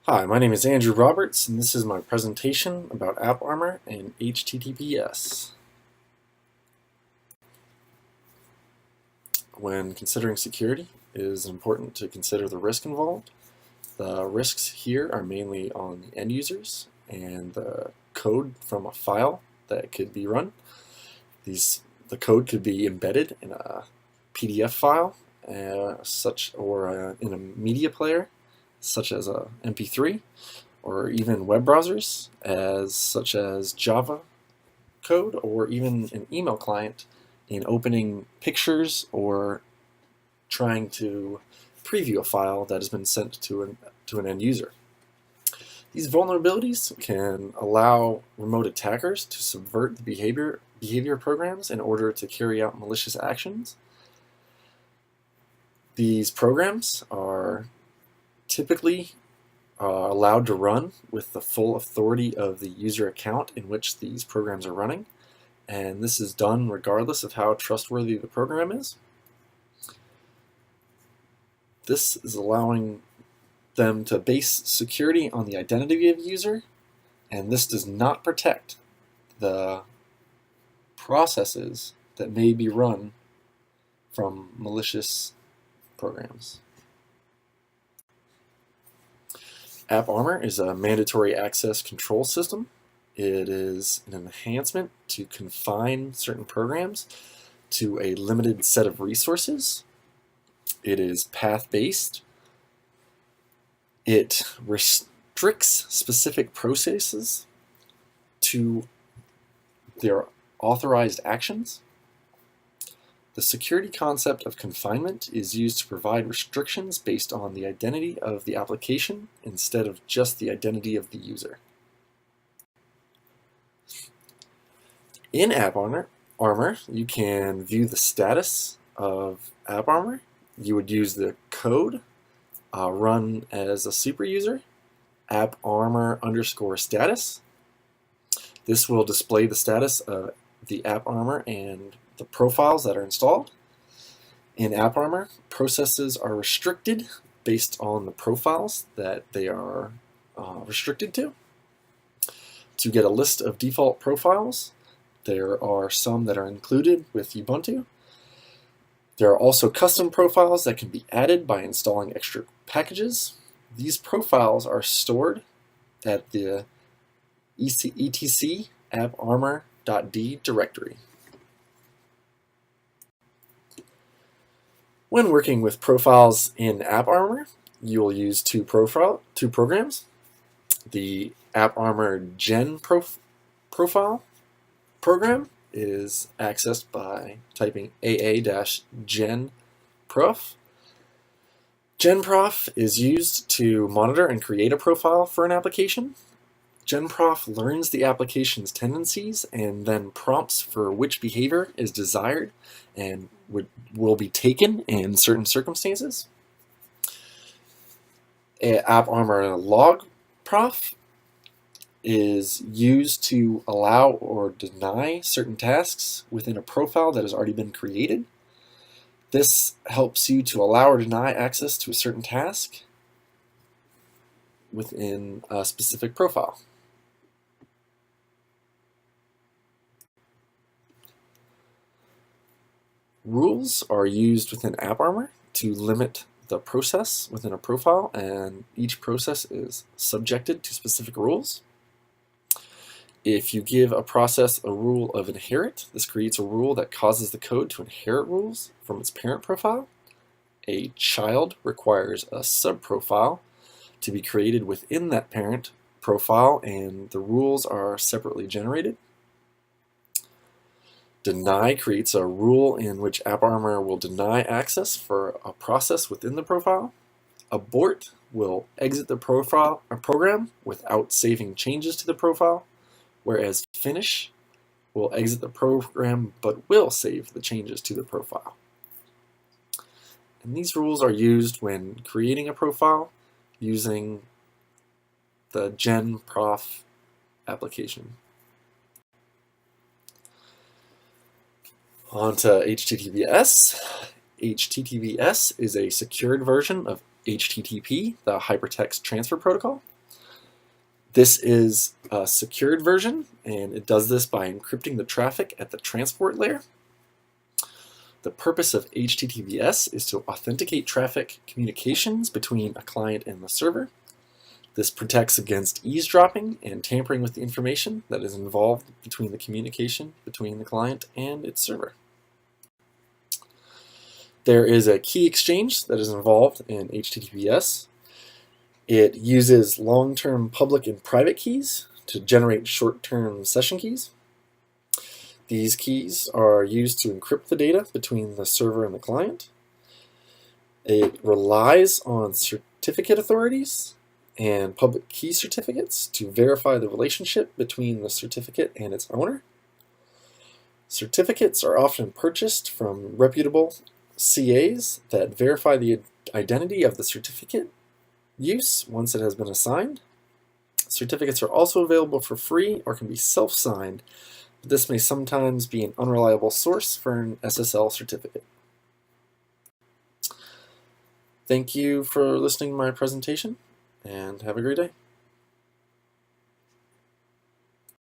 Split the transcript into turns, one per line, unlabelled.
Hi, my name is Andrew Roberts, and this is my presentation about AppArmor and HTTPS. When considering security, it is important to consider the risk involved. The risks here are mainly on the end users and the code from a file that could be run. The code could be embedded in a PDF file, in a media player, such as a MP3, or even web browsers, such as Java code, or even an email client in opening pictures or trying to preview a file that has been sent to an end user. These vulnerabilities can allow remote attackers to subvert the behavior of programs in order to carry out malicious actions. These programs are typically allowed to run with the full authority of the user account in which these programs are running, and this is done regardless of how trustworthy the program is. This is allowing them to base security on the identity of the user, and this does not protect the processes that may be run from malicious programs. AppArmor is a mandatory access control system. It is an enhancement to confine certain programs to a limited set of resources. It is path-based. It restricts specific processes to their authorized actions. The security concept of confinement is used to provide restrictions based on the identity of the application instead of just the identity of the user. In AppArmor, you can view the status of AppArmor. You would use the code run as a super user, AppArmor_status. This will display the status of the AppArmor and the profiles that are installed. In AppArmor, processes are restricted based on the profiles that they are restricted to. To get a list of default profiles, there are some that are included with Ubuntu. There are also custom profiles that can be added by installing extra packages. These profiles are stored at the etc AppArmor.d directory. When working with profiles in AppArmor, you will use two programs. The AppArmor Gen profile program is accessed by typing aa-genprof. Genprof is used to monitor and create a profile for an application. Genprof learns the application's tendencies and then prompts for which behavior is desired and will be taken in certain circumstances. AppArmor logprof is used to allow or deny certain tasks within a profile that has already been created. This helps you to allow or deny access to a certain task within a specific profile. Rules are used within AppArmor to limit the process within a profile, and each process is subjected to specific rules. If you give a process a rule of inherit, this creates a rule that causes the code to inherit rules from its parent profile. A child requires a subprofile to be created within that parent profile, and the rules are separately generated. Deny creates a rule in which AppArmor will deny access for a process within the profile. Abort will exit the program without saving changes to the profile, whereas finish will exit the program but will save the changes to the profile. And these rules are used when creating a profile using the genprof application. On to HTTPS. HTTPS is a secured version of HTTP, the Hypertext Transfer Protocol. This is a secured version, and it does this by encrypting the traffic at the transport layer. The purpose of HTTPS is to authenticate traffic communications between a client and the server. This protects against eavesdropping and tampering with the information that is involved between the communication between the client and its server. There is a key exchange that is involved in HTTPS. It uses long-term public and private keys to generate short-term session keys. These keys are used to encrypt the data between the server and the client. It relies on certificate authorities and public key certificates to verify the relationship between the certificate and its owner. Certificates are often purchased from reputable CAs that verify the identity of the certificate use once it has been assigned. Certificates are also available for free or can be self-signed. This may sometimes be an unreliable source for an SSL certificate. Thank you for listening to my presentation, and have a great day.